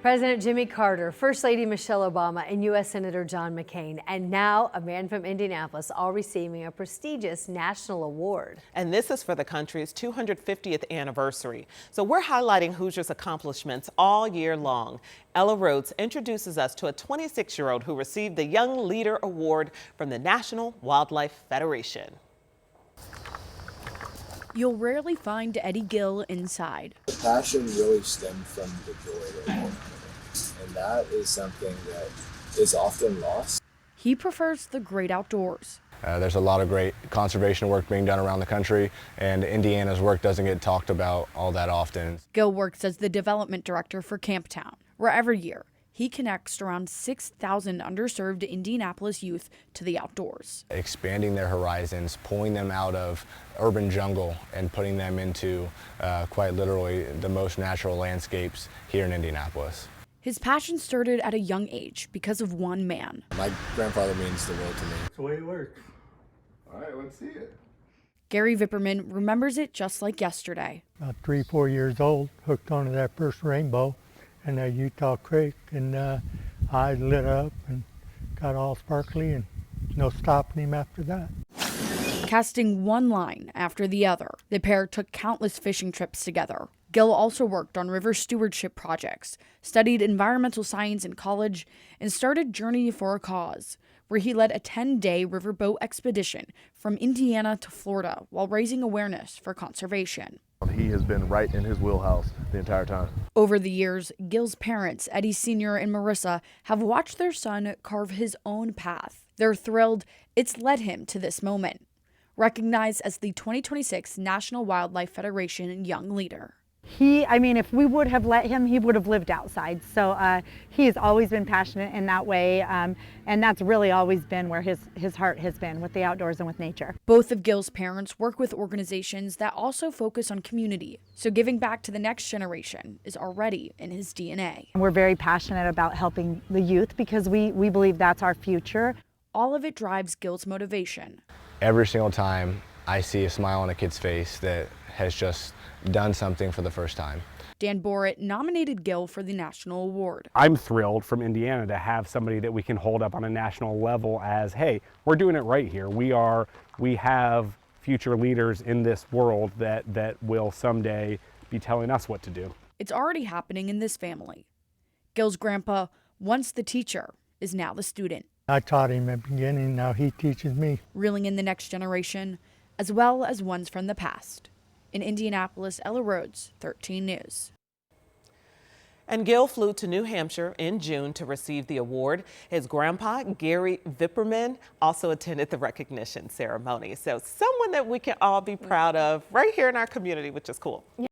President Jimmy Carter, First Lady Michelle Obama, and U.S. Senator John McCain, and now a man from Indianapolis, all receiving a prestigious national award. And this is for the country's 250th anniversary. So we're highlighting Hoosiers' accomplishments all year long. Ella Rhodes introduces us to a 26-year-old who received the Young Leader Award from the National Wildlife Federation. You'll rarely find Eddie Gill inside. The passion really stemmed from the joy that I have, and that is something that is often lost. He prefers the great outdoors. There's a lot of great conservation work being done around the country, and Indiana's work doesn't get talked about all that often. Gill works as the development director for Camptown, where every year he connects around 6,000 underserved Indianapolis youth to the outdoors. Expanding their horizons, pulling them out of urban jungle and putting them into quite literally the most natural landscapes here in Indianapolis. His passion started at a young age because of one man. My grandfather means the world to me. That's the way it works. All right, let's see it. Gary Vipperman remembers it just like yesterday. About 3-4 years old, hooked onto that first rainbow in that Utah Creek, and I lit up and got all sparkly, and no stopping him after that. Casting one line after the other, the pair took countless fishing trips together. Gill also worked on river stewardship projects, studied environmental science in college, and started Journey for a Cause, where he led a 10-day riverboat expedition from Indiana to Florida while raising awareness for conservation. He has been right in his wheelhouse the entire time. Over the years, Gill's parents, Eddie Sr. and Marissa, have watched their son carve his own path. They're thrilled it's led him to this moment, recognized as the 2026 National Wildlife Federation Young Leader. If we would have let him, he would have lived outside. So he has always been passionate in that way, and that's really always been where his heart has been, with the outdoors and with nature. Both of Gill's parents work with organizations that also focus on community, so giving back to the next generation is already in his DNA. We're very passionate about helping the youth because we believe that's our future. All of it drives Gill's motivation. Every single time I see a smile on a kid's face that has just done something for the first time. Dan Borrett nominated Gill for the national award. I'm thrilled from Indiana to have somebody that we can hold up on a national level as, hey, we're doing it right here. We have future leaders in this world that will someday be telling us what to do. It's already happening in this family. Gill's grandpa, once the teacher, is now the student. I taught him at the beginning, now he teaches me. Reeling in the next generation, as well as ones from the past. In Indianapolis, Ella Rhodes, 13 News. And Gill flew to New Hampshire in June to receive the award. His grandpa, Gary Vipperman, also attended the recognition ceremony. So someone that we can all be proud of right here in our community, which is cool.